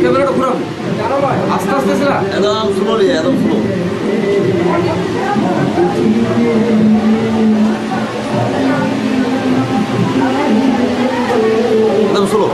ক্যামেরাটা ঘুরান আস্তে আস্তে ছিল একদম স্লোলি একদম স্লো একদম স্লো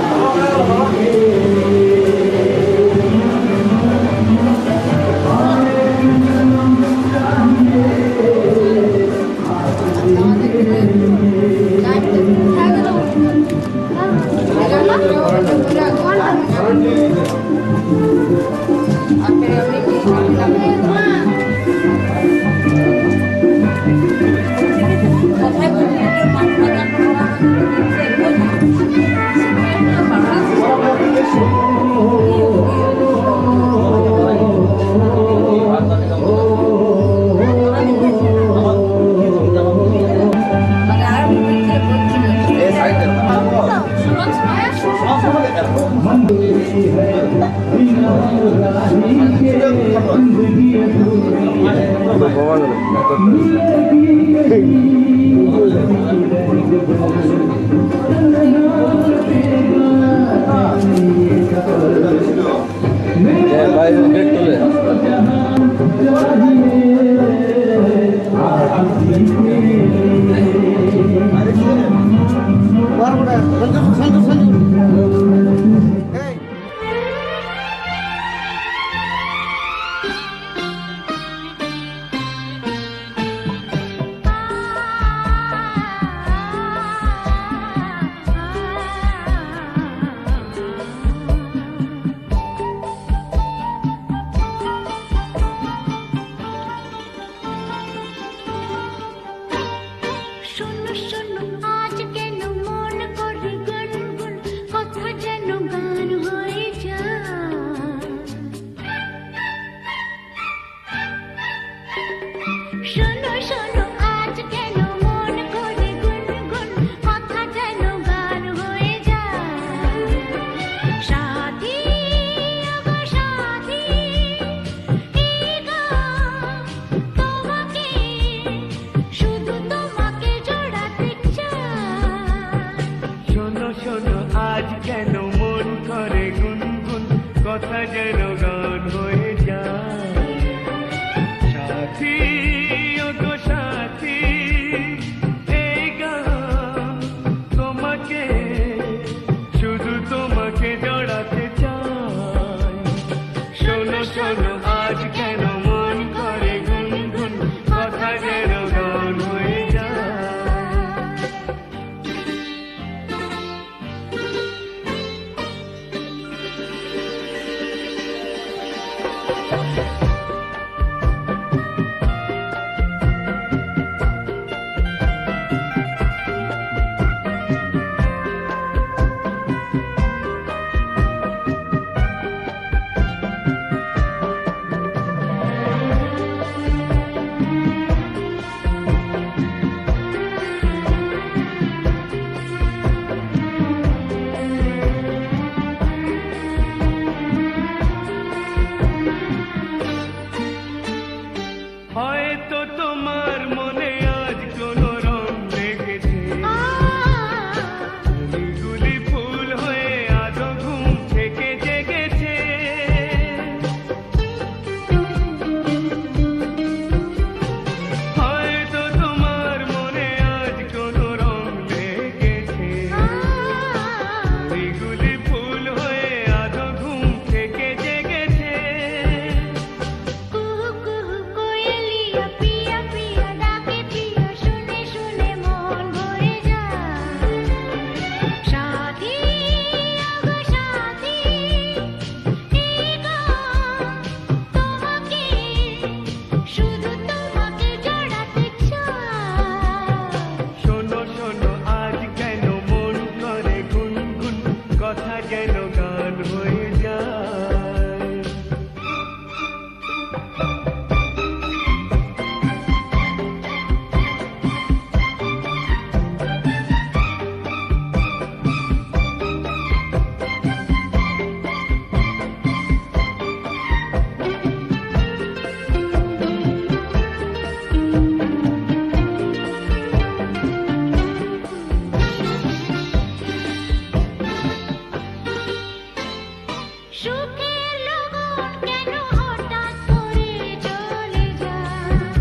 সুখের লগন কেন হঠাৎ করে চলে যায়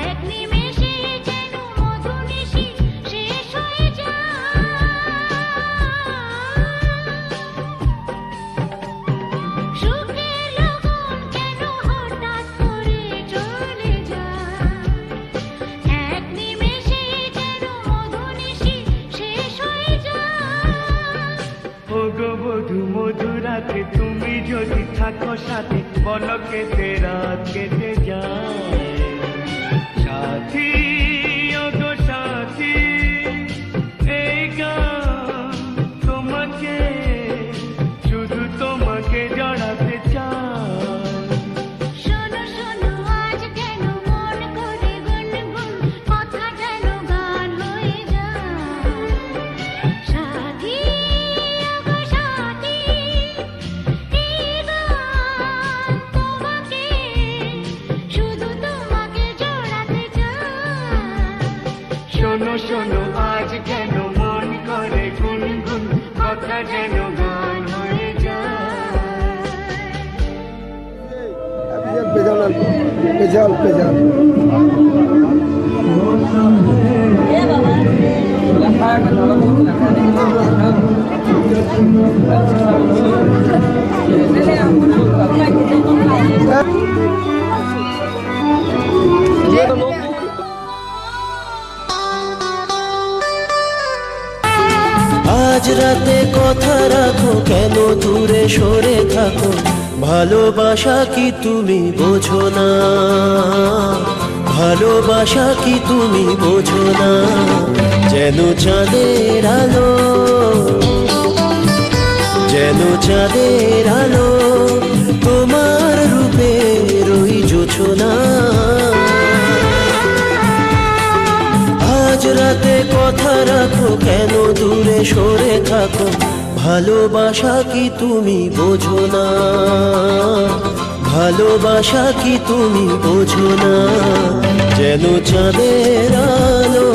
এক নিমেষে যেন মধুনিশি শেষ হয়ে যায় সুখের লগন কেন হঠাৎ করে চলে যায় এক নিমেষে যেন মধুনিশি শেষ হয়ে যায় ও গো বধূ মধুরাতে তুমি যদি থাকো সাথে বলো কেটে রাত কেটে যায় সাথী ও গো সাথী এই গান তোমাকে শুধু তোমাকে জড়াতে চায় শোনো শোনো আজ কেন মন করে গুনগুন কথা যেন গান হয়ে যায় সাথী ওগো সাথী এই গান তোমাকে শুধু তোমাকে জড়াতে চায় শোনো শোনো আজ কেন মন করে গুনগুন কথা যেন গান হয়ে যায় পেজাল পেজাল লেখা একটা ধরো লেখা আজ রাতে কথা রাখো কেন দূরে সরে থাকো ভালোবাসা কি তুমি বোঝো না ভালোবাসা কি তুমি বোঝো না যেন চাঁদের আলো যেন চাঁদের আলো তোমার রূপে রই জোছনা আজ রাতে কথা রাখো কেন দূরে সরে থাকো ভালোবাসা কি তুমি বোঝো না ভালোবাসা কি তুমি বোঝো না যেন চাঁদের আলো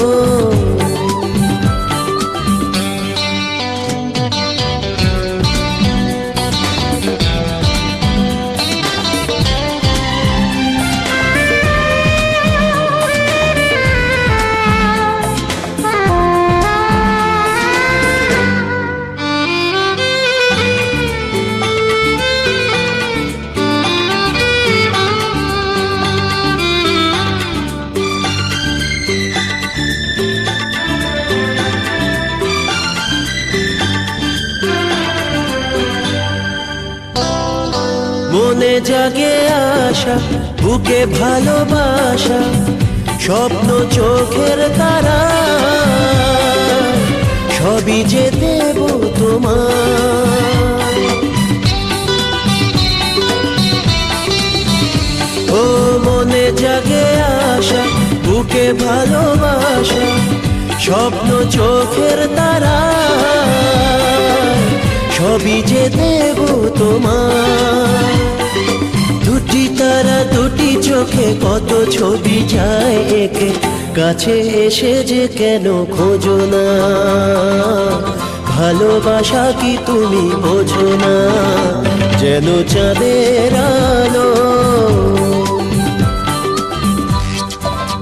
মনে জাগে আশা বুকে ভালোবাসা স্বপ্ন চোখের তারা সবই যে দেব তোমার ও মনে জাগে আশা বুকে ভালোবাসা স্বপ্ন চোখের তারা সবই যে দেব তোমার দুটি তারা দুটি চোখে কত ছবি যায় একে কাছে এসে যে কেন খোঁজো না ভালোবাসা কি তুমি বোঝো না যেন চাঁদের